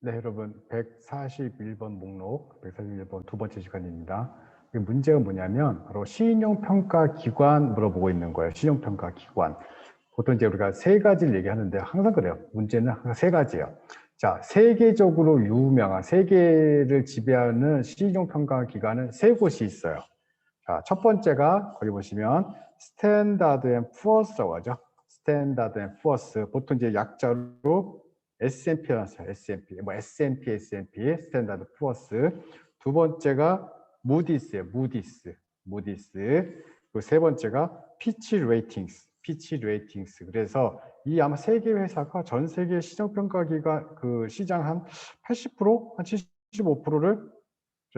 네, 여러분 141번 목록, 141번 두 번째 시간입니다. 문제가 뭐냐면 바로 신용평가 기관 물어보고 있는 거예요. 신용평가 기관. 보통 이제 우리가 세 가지를 얘기하는데 항상 그래요. 문제는 항상 세 가지예요. 자, 세계적으로 유명한 세계를 지배하는 신용평가 기관은 세 곳이 있어요. 자, 첫 번째가 거기 보시면 스탠다드 앤 푸어스라고 하죠. 스탠다드 앤 푸어스. 보통 이제 약자로 S&P라고 써요. S&P. 뭐 S&P, 스탠다드 푸어스. 두 번째가 무디스예요. 무디스. 그리고 세 번째가 피치 레이팅스. 그래서 이 아마 세 개 회사가 전 세계 시장평가 기관 그 시장 한 80%, 한 75%를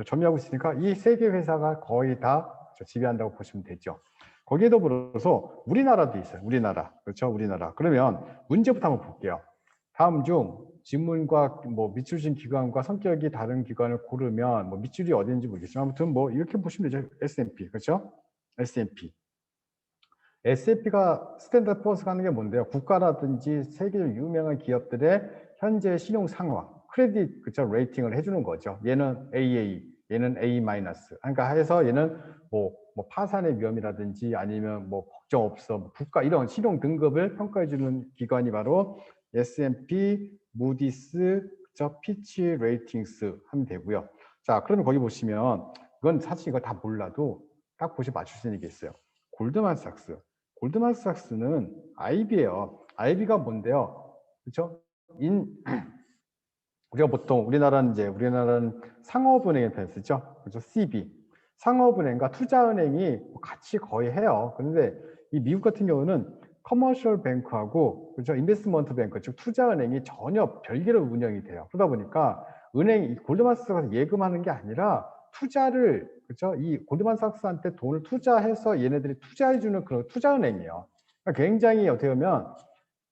점유하고 있으니까 이 세 개 회사가 거의 다 지배한다고 보시면 되죠. 거기에 더불어서 우리나라도 있어요. 우리나라. 그렇죠? 우리나라. 그러면 문제부터 한번 볼게요. 다음 중 지문과 뭐 밑줄진 기관과 성격이 다른 기관을 고르면 뭐 밑줄이 어딘지 모르겠지만 아무튼 뭐 이렇게 보시면 되죠. S&P. 그렇죠? S&P. S&P가 스탠다드 포어스가 하는 게 뭔데요? 국가라든지 세계적 유명한 기업들의 현재 신용 상황, 크레딧 그쵸 레이팅을 해주는 거죠. 얘는 AA, 얘는 A 마이너스. 그러니까 해서 얘는 뭐 파산의 위험이라든지 아니면 뭐 걱정 없어, 뭐 국가 이런 신용 등급을 평가해주는 기관이 바로 S&P, 무디스, 그쵸 피치 레이팅스 하면 되고요. 자, 그러면 거기 보시면 이건 사실 이거 다 몰라도 딱 보시 맞출 수 있는 게 있어요. 골드만삭스. 골드만삭스는 IB예요. IB가 뭔데요? 그렇죠? 우리가 보통 우리나라는 상업은행에 편 쓰죠. 그렇죠? CB. 상업은행과 투자은행이 같이 거의 해요. 그런데 이 미국 같은 경우는 커머셜 뱅크하고 그렇죠? 인베스트먼트 뱅크, 즉 투자은행이 전혀 별개로 운영이 돼요. 그러다 보니까 은행이 골드만삭스가 예금하는 게 아니라 투자를 그렇죠? 이 골드만삭스한테 돈을 투자해서 얘네들이 투자해주는 그런 투자은행이에요. 그러니까 굉장히 어떻게 보면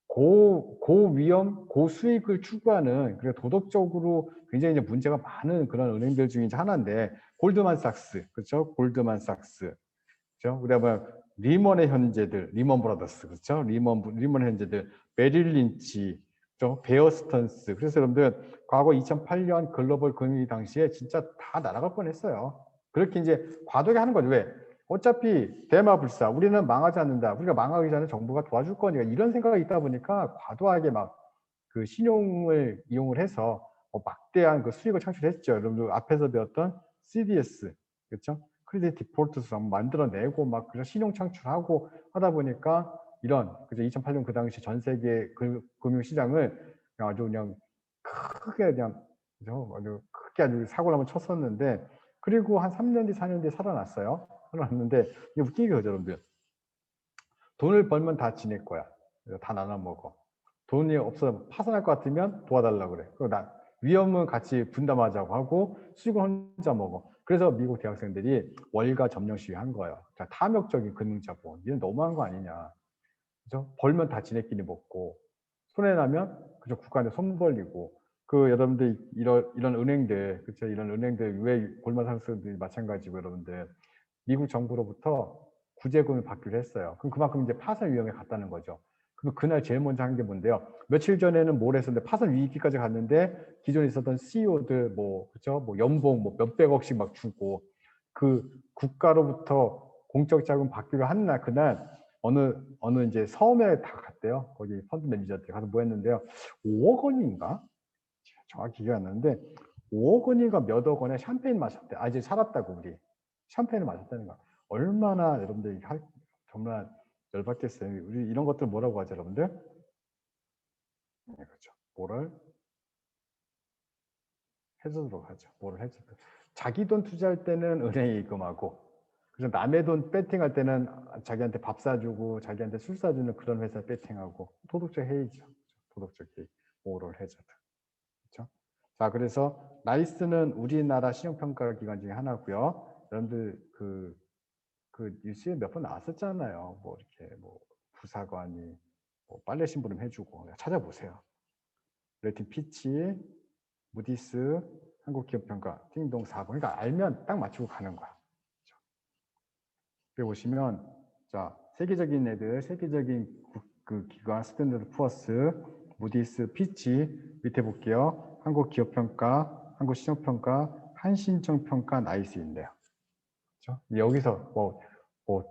고위험, 고수익을 추구하는 그리고 도덕적으로 굉장히 이제 문제가 많은 그런 은행들 중에 이제 하나인데 골드만삭스, 그렇죠? 골드만삭스, 그렇죠? 그다음에 리먼의 현재들, 리먼 브라더스, 그렇죠? 리먼 현재들, 메릴 린치, 그렇죠? 베어 스턴스. 그래서 여러분들 과거 2008년 글로벌 금융위 당시에 진짜 다 날아갈 뻔했어요. 그렇게 이제 과도하게 하는 거죠. 왜? 어차피 대마불사, 우리는 망하지 않는다. 우리가 망하기 전에 정부가 도와줄 거니까 이런 생각이 있다 보니까 과도하게 막 그 신용을 이용을 해서 막대한 그 수익을 창출했죠. 여러분들 앞에서 배웠던 CDS, 그렇죠? 크레딧 디폴트서 만들어내고 막 그래서 신용 창출하고 하다 보니까 이런 그죠? 2008년 그 당시 전 세계 금융시장을 아주 그냥 크게 그냥 그죠? 아주 사고를 한번 쳤었는데 그리고 한 3년 뒤, 4년 뒤에 살아났어요. 살아났는데 이게 웃긴 게 여러분들 돈을 벌면 다 지낼 거야. 다 나눠 먹어. 돈이 없어 파산할 것 같으면 도와달라고 그래. 그리고 위험은 같이 분담하자고 하고 수익은 혼자 먹어. 그래서 미국 대학생들이 월가 점령 시위 한 거예요. 자, 탐욕적인 금융자본. 이건 너무한 거 아니냐. 그죠? 벌면 다 지네끼리 먹고 손해나면 그죠? 국가한테 손 벌리고 그 여러분들 이런 은행들 그렇죠? 이런 은행들 왜 골드만삭스들이 마찬가지고 여러분들 미국 정부로부터 구제금을 받기로 했어요. 그럼 그만큼 이제 파산 위험에 갔다는 거죠. 그럼 그날 제일 먼저 한 게 뭔데요? 며칠 전에는 뭘 했었는데 파산 위기까지 갔는데 기존에 있었던 CEO들 뭐 그죠? 뭐 연봉 뭐 몇백억씩 막 주고 그 국가로부터 공적 자금 받기로 한 날 그날 어느 이제 섬에 다 갔대요. 거기 펀드 매니저들 가서 뭐 했는데요. 5억 원인가? 정확히 기억이 안 나는데 5억 원인가 몇억 원에 샴페인 마셨대. 아 이제 살았다고 우리. 샴페인을 마셨다는 거. 얼마나 여러분들 정말 열받겠어요. 우리 이런 것들 뭐라고 하죠, 여러분들? 네, 그렇죠. 뭐를 해주도록 하죠. 뭐를 해주도록. 자기 돈 투자할 때는 은행에 입금하고, 그래서 남의 돈 배팅할 때는 자기한테 밥 사주고, 자기한테 술 사주는 그런 회사 배팅하고, 도덕적 해이죠. 도덕적 해이. 모럴 해저드. 그렇죠? 자, 그래서 나이스는 우리나라 신용평가 기관 중에 하나고요. 여러분들 그 뉴스에 몇 번 나왔었잖아요. 뭐 이렇게 뭐 부사관이 뭐 빨래 심부름 해주고 찾아보세요. 레이팅 피치, 무디스, 한국기업평가, 띵동 4번. 그러니까 알면 딱 맞추고 가는 거야. 그렇죠? 여기 보시면 자 세계적인 애들, 세계적인 그 기관 스탠더드 푸어스, 무디스, 피치 밑에 볼게요. 한국기업평가, 한국신용평가, 한신정평가 나이스 있네요. 그렇죠? 여기서 뭐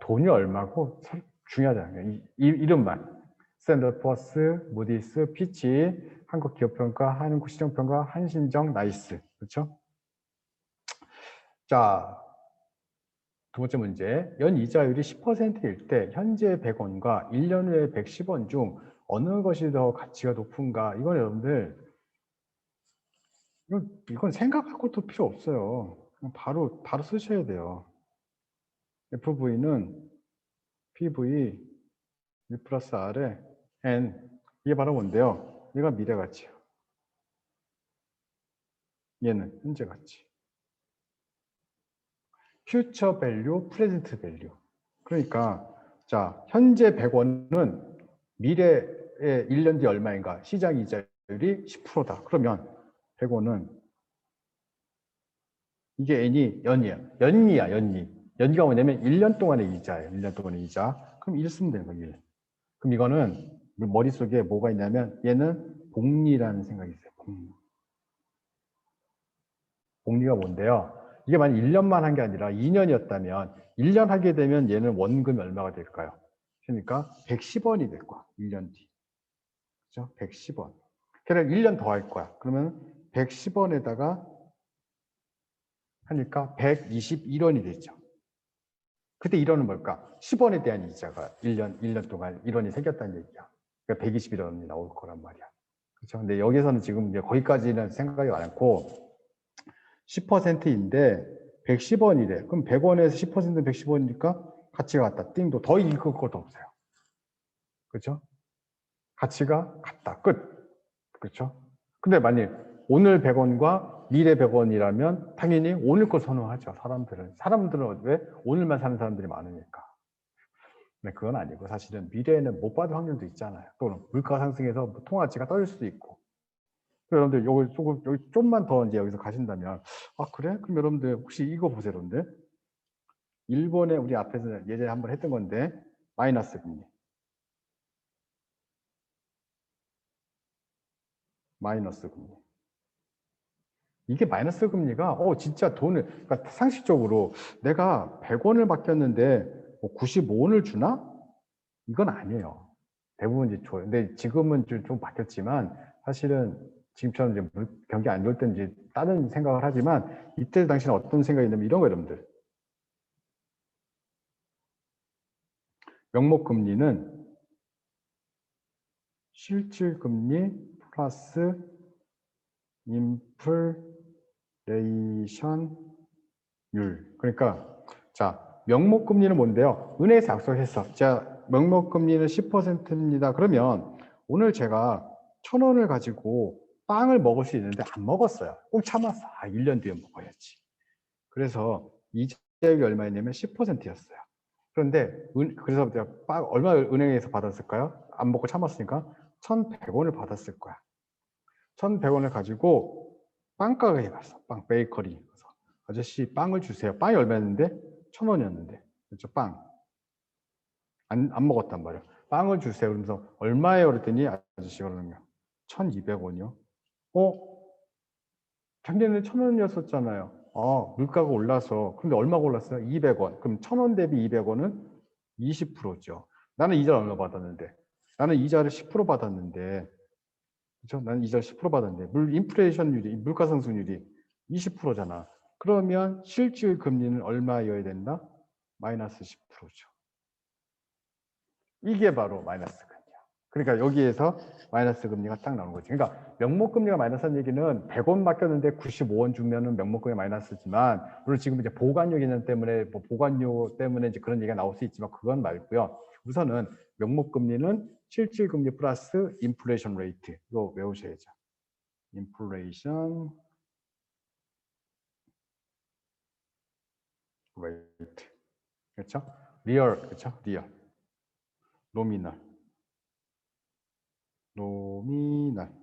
돈이 얼마고 중요하잖아요. 이름만. 스탠더드포어스, 무디스, 피치, 한국기업평가, 한국신용평가, 한신정, 나이스. 그렇죠? 자, 두 번째 문제. 연이자율이 10%일 때 현재 100원과 1년 후에 110원 중 어느 것이 더 가치가 높은가? 이건 여러분들 이건 생각할 것도 필요 없어요. 그냥 바로 쓰셔야 돼요. FV는 PV 1 플러스 R에 N. 이게 바로 뭔데요? 얘가 미래 가치요. 얘는 현재 가치. future value, present value. 그러니까 자, 현재 100원은 미래의 1년 뒤 얼마인가? 시장 이자율이 10%다. 그러면 100원은 이게 N이 연이야. 연기가 뭐냐면 1년 동안의 이자예요. 1년 동안의 이자. 그럼 1 쓰면 되는 거예요. 1. 그럼 이거는 머릿속에 뭐가 있냐면 얘는 복리라는 생각이 있어요. 복리가 뭔데요? 이게 만약 1년만 한 게 아니라 2년이었다면 1년 하게 되면 얘는 원금이 얼마가 될까요? 그러니까 110원이 될 거야. 1년 뒤. 그죠? 110원. 그래 1년 더 할 거야. 그러면 110원에다가 하니까 121원이 되죠. 그때 1원은 뭘까? 10원에 대한 이자가 1년 동안 1원이 생겼다는 얘기야. 그러니까 121원이 나올 거란 말이야. 그렇죠? 근데 여기서는 지금 이제 거기까지는 생각이 안 했고 10%인데 110원이래. 그럼 100원에서 10%는 110원이니까 가치가 같다. 띵도 더 읽을 것도 없어요. 그렇죠? 가치가 같다. 끝. 그렇죠? 근데 만약 오늘 100원과 미래 100원이라면 당연히 오늘 거 선호하죠. 사람들은 왜? 오늘만 사는 사람들이 많으니까. 근데 그건 아니고 사실은 미래에는 못 받을 확률도 있잖아요. 또는 물가 상승해서 통화가치가 떨어질 수도 있고. 여러분들 여기 좀만 더 이제 여기서 가신다면 아 그래? 그럼 여러분들 혹시 이거 보세요, 여러분들. 일본에 우리 앞에서 예전에 한번 했던 건데 마이너스 금리. 마이너스 금리. 이게 마이너스 금리가 진짜 돈을 그러니까 상식적으로 내가 100원을 맡겼는데 95원을 주나? 이건 아니에요. 대부분 이제 줘요. 근데 지금은 좀 바뀌었지만 사실은 지금처럼 이제 경기 안 좋을 때는 이제 다른 생각을 하지만 이때 당시는 어떤 생각이 있냐면 이런 거 여러분들. 명목 금리는 실질 금리 플러스 인플레이션율. 그러니까 자, 명목 금리는 뭔데요? 은행에서 약속했어. 자, 명목 금리는 10%입니다. 그러면 오늘 제가 1,000원을 가지고 빵을 먹을 수 있는데 안 먹었어요. 꼭 참았어. 1년 뒤에 먹어야지. 그래서 이자율이 얼마였냐면 10%였어요. 그런데 그래서 내가 얼마 은행에서 받았을까요? 안 먹고 참았으니까 1,100원을 받았을 거야. 1,100원을 가지고 빵가게에 갔어. 빵 베이커리. 그래서 아저씨 빵을 주세요. 빵이 얼마였는데? 1,000원이었는데. 그렇죠? 빵. 안 먹었단 말이야. 빵을 주세요. 그러면서 얼마예요? 그랬더니 아저씨가 그러는 거야. 1,200원이요. 작년에 1,000원이었었잖아요. 물가가 올라서. 근데 얼마가 올랐어요? 200원. 그럼 1,000원 대비 200원은 20%죠. 나는 이자를 얼마 받았는데? 나는 이자를 10% 받았는데, 그렇죠? 나는 이자를 10% 받았는데, 인플레이션율이, 물가 상승률이 20%잖아. 그러면 실질 금리는 얼마여야 된다? 마이너스 10%죠. 이게 바로 마이너스 금리야. 그러니까 여기에서 마이너스 금리가 딱 나오는 거지. 그러니까 명목 금리가 마이너스한 얘기는 100원 맡겼는데 95원 주면은 명목 금리 마이너스지만, 물론 지금 이제 보관료 개념 때문에 보관료 때문에 이제 그런 얘기가 나올 수 있지만 그건 말고요. 우선은 명목 금리는 실질 금리 플러스 인플레이션 레이트. 이거 외우셔야죠. 인플레이션 레이트. 그렇죠? 리얼, 그렇죠? 리얼. 노미널,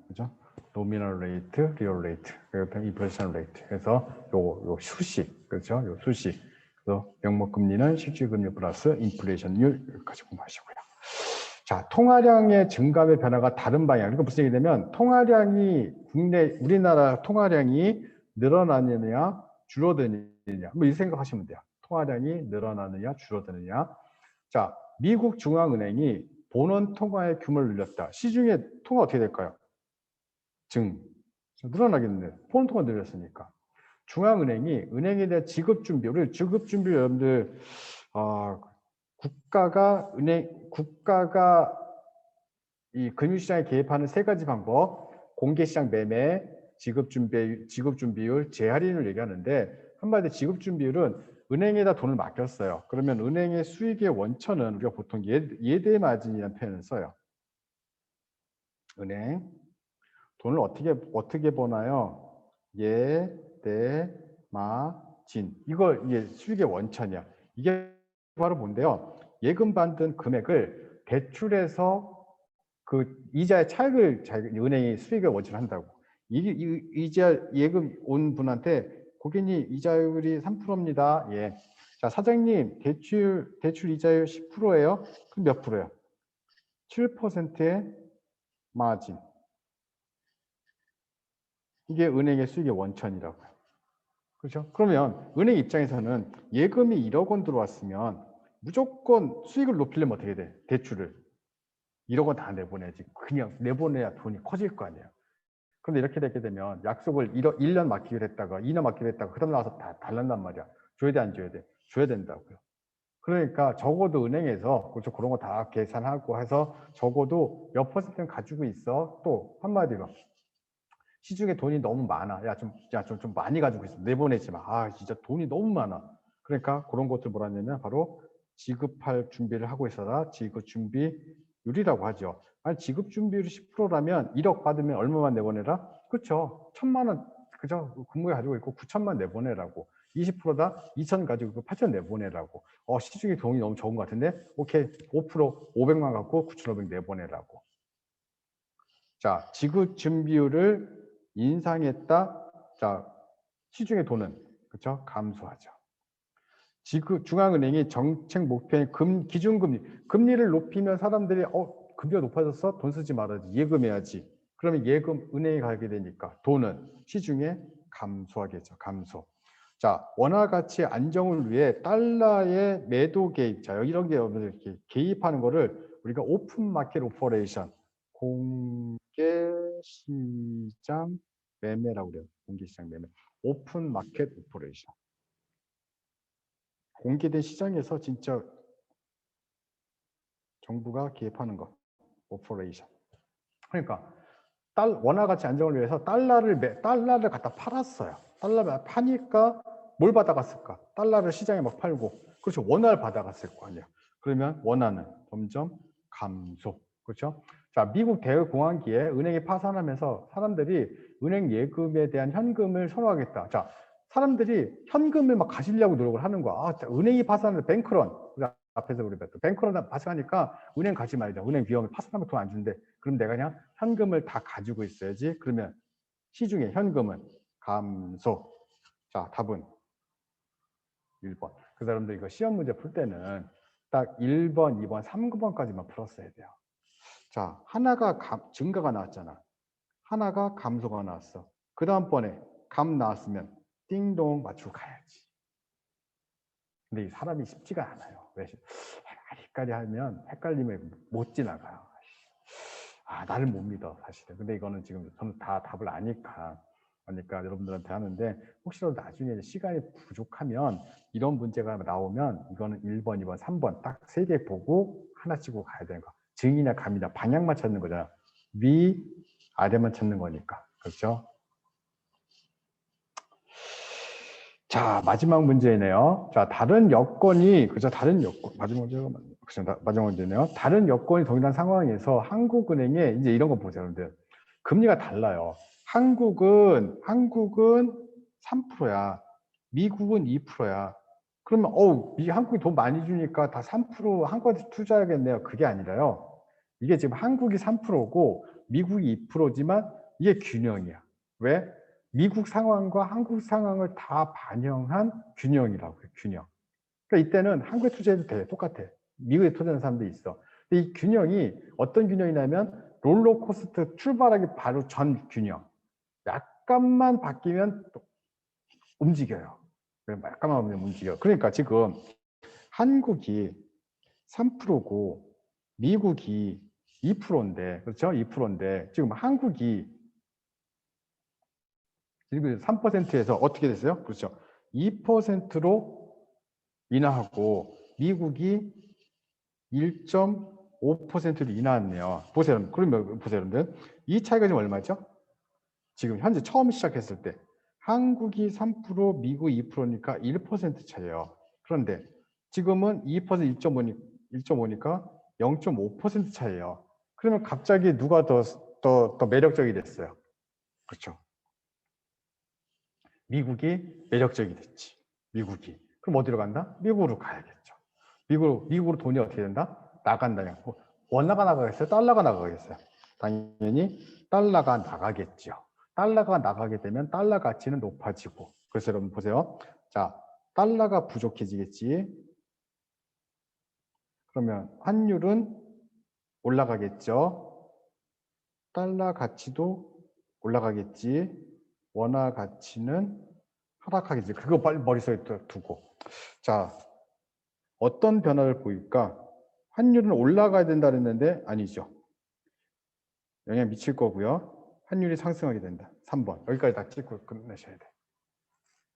그죠? 노미널 레이트, 리얼 레이트, 인플레이션 레이트. 그래서 요 수식, 그렇죠? 요 수식. 그래서 명목 금리는 실질 금리 플러스 인플레이션율 가지고 마시고요. 자, 통화량의 증감의 변화가 다른 방향. 그러니까 무슨 얘기냐면 통화량이 우리나라 통화량이 늘어나느냐 줄어드느냐. 뭐 이 생각하시면 돼요. 통화량이 늘어나느냐 줄어드느냐. 자, 미국 중앙은행이 본원 통화의 규모를 늘렸다. 시중에 통화 어떻게 될까요? 늘어나겠네요. 본원 통화 늘렸으니까. 중앙은행이 은행에 대한 지급 준비, 우리 지급 준비 여러분들 국가가 이 금융시장에 개입하는 세 가지 방법, 공개시장 매매, 지급 준비율, 재할인을 얘기하는데 한마디로 지급 준비율은 은행에다 돈을 맡겼어요. 그러면 은행의 수익의 원천은 우리가 보통 예대 마진이라는 표현을 써요. 은행 돈을 어떻게 버나요? 예대 마진. 이게 수익의 원천이야. 이게 바로 뭔데요? 예금 받은 금액을 대출해서 그 이자의 차익을 은행이 수익을 원천한다고. 이자 예금 온 분한테 고객님 이자율이 3%입니다. 예. 자, 사장님 대출 이자율 10%예요. 그럼 몇 프로예요? 7%의 마진. 이게 은행의 수익의 원천이라고요. 그렇죠? 그러면 은행 입장에서는 예금이 1억 원 들어왔으면 무조건 수익을 높이려면 어떻게 돼? 대출을 1억 원 다 내보내야지. 그냥 내보내야 돈이 커질 거 아니에요. 그런데 이렇게 되게 되면 약속을 1년 맡기로 했다가 2년 맡기로 했다가 그다음 나와서 다 달란단 말이야. 줘야 돼 안 줘야 돼? 줘야 된다고요. 그러니까 적어도 은행에서 그렇죠, 그런 거 다 계산하고 해서 적어도 몇 퍼센트는 가지고 있어. 또 한마디로 시중에 돈이 너무 많아. 좀 많이 가지고 있어. 내보내지 마. 아, 진짜 돈이 너무 많아. 그러니까 그런 것들 뭐라 하냐면 바로 지급할 준비를 하고 있어라. 지급 준비율이라고 하죠. 아니, 지급 준비율이 10%라면 1억 받으면 얼마만 내보내라? 그렇죠. 1,000만 원 그죠? 근무에 가지고 있고 9천만 내보내라고. 20%다 2천 가지고 있고 8천 내보내라고. 시중에 돈이 너무 적은 것 같은데 오케이 5% 500만 갖고 9,500 내보내라고. 자, 지급 준비율을 인상했다. 자, 시중의 돈은 그렇죠? 감소하죠. 중앙은행이 정책 목표인 기준금리, 금리를 높이면 사람들이 금리가 높아졌어? 돈 쓰지 말아야지. 예금해야지. 그러면 예금 은행에 가게 되니까 돈은 시중에 감소하겠죠. 감소. 자, 원화 가치 안정을 위해 달러의 매도 개입, 자, 이런 게 이렇게 개입하는 거를 우리가 오픈 마켓 오퍼레이션, 공개 시장 매매라고 그래요. 공개 시장 매매. 오픈 마켓 오퍼레이션. 공개된 시장에서 진짜 정부가 개입하는 것. 오퍼레이션. 그러니까 원화 가치 안정을 위해서 달러를 갖다 팔았어요. 달러를 파니까 뭘 받아갔을까? 달러를 시장에 막 팔고. 그렇죠. 원화를 받아갔을 거 아니에요. 그러면 원화는 점점 감소. 그렇죠? 자, 미국 대공황기에 은행이 파산하면서 사람들이 은행 예금에 대한 현금을 선호하겠다. 자, 사람들이 현금을 막 가지려고 노력을 하는 거야. 은행이 파산을 뱅크런. 앞에서 우리 봤던 뱅크런 파산하니까 은행 가지 말자. 은행 위험해. 파산하면 돈 안 준대. 그럼 내가 그냥 현금을 다 가지고 있어야지. 그러면 시중에 현금은 감소. 자, 답은 1번. 그 사람들 이거 시험 문제 풀 때는 딱 1번, 2번, 3번까지만 풀었어야 돼요. 자, 하나가 증가가 나왔잖아. 하나가 감소가 나왔어. 그 다음번에 감 나왔으면 띵동 맞추고 가야지. 근데 이 사람이 쉽지가 않아요. 왜? 헷갈리 하면 헷갈리면 못 지나가요. 나를 못 믿어 사실은. 근데 이거는 지금 저는 다 답을 아니까 여러분들한테 하는데 혹시라도 나중에 시간이 부족하면 이런 문제가 나오면 이거는 1번, 2번, 3번 딱 3개 보고 하나 찍고 가야 되는 거. 증이나 감이나 방향만 찾는 거잖아. 위, 아래만 찾는 거니까. 그렇죠? 자, 마지막 문제네요. 자, 다른 여건이, 그죠? 다른 여건, 마지막 문제네요. 다른 여건이 동일한 상황에서 한국은행에 이제 이런 거 보세요. 여러분들. 금리가 달라요. 한국은 3%야. 미국은 2%야. 그러면, 한국이 돈 많이 주니까 다 3% 한국한테 투자하겠네요. 그게 아니라요. 이게 지금 한국이 3%고 미국이 2%지만 이게 균형이야. 왜? 미국 상황과 한국 상황을 다 반영한 균형이라고 해요. 균형. 그러니까 이때는 한국에 투자해도 돼. 똑같아. 미국에 투자하는 사람도 있어. 근데 이 균형이 어떤 균형이냐면 롤러코스터 출발하기 바로 전 균형. 약간만 바뀌면 또 움직여요. 약간만 움직여. 그러니까 지금 한국이 3%고 미국이 2%인데, 그렇죠? 2%인데 지금 한국이 지금 3%에서 어떻게 됐어요? 그렇죠? 2%로 인하하고 미국이 1.5%로 인하했네요. 보세요. 그러면 보세요, 여러분들. 이 차이가 지금 얼마죠? 지금 현재 처음 시작했을 때 한국이 3%, 미국 2%니까 1% 차이예요. 그런데 지금은 2% 1.5니까 0.5% 차이예요. 그러면 갑자기 누가 더 매력적이 됐어요? 그렇죠. 미국이 매력적이 됐지. 미국이. 그럼 어디로 간다? 미국으로 가야겠죠. 미국으로 돈이 어떻게 된다? 나간다냐. 원화가 나가겠어요? 달러가 나가겠어요? 당연히 달러가 나가겠죠. 달러가 나가게 되면 달러 가치는 높아지고. 그래서 여러분 보세요. 자, 달러가 부족해지겠지. 그러면 환율은 올라가겠죠. 달러 가치도 올라가겠지. 원화 가치는 하락하겠지. 그거 빨리 머릿속에 두고. 자, 어떤 변화를 보일까? 환율은 올라가야 된다 그랬는데 아니죠. 영향 미칠 거고요. 환율이 상승하게 된다. 3번. 여기까지 다 찍고 끝내셔야 돼.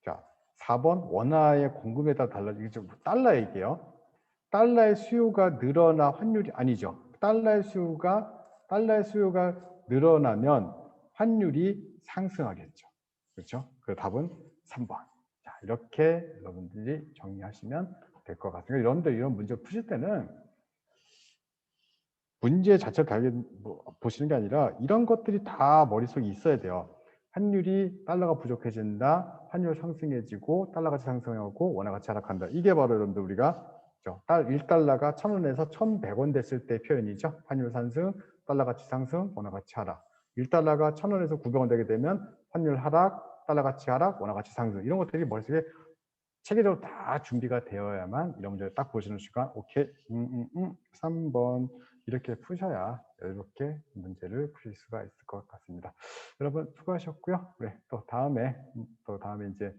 자, 4번 원화의 공급에 따라 달라지죠. 달러 얘기예요. 달러의 수요가 늘어나 환율이 아니죠. 달러의 수요가 늘어나면 환율이 상승하겠죠. 그렇죠? 그 답은 3번. 자, 이렇게 여러분들이 정리하시면 될 것 같습니다. 여러분들 이런 문제 푸실 때는 문제 자체를 달리 보시는 게 아니라 이런 것들이 다 머릿속에 있어야 돼요. 환율이 달러가 부족해진다. 환율 상승해지고 달러 가치 상승하고 원화 가치 하락한다. 이게 바로 여러분들 우리가 1달러가 1,000원에서 1,100원 됐을 때 표현이죠. 환율 상승, 달러 가치 상승, 원화 가치 하락. 1달러가 1,000원에서 900원 되게 되면 환율 하락, 달러 가치 하락, 원화 가치 상승. 이런 것들이 머릿속에 체계적으로 다 준비가 되어야만 이런 문제를 딱 보시는 순간 오케이 3번 이렇게 푸셔야 이렇게 문제를 푸실 수가 있을 것 같습니다. 여러분 수고하셨고요. 네, 또 다음에 이제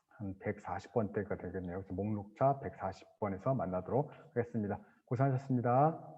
한 140번 때가 되겠네요. 목록차 140번에서 만나도록 하겠습니다. 고생하셨습니다.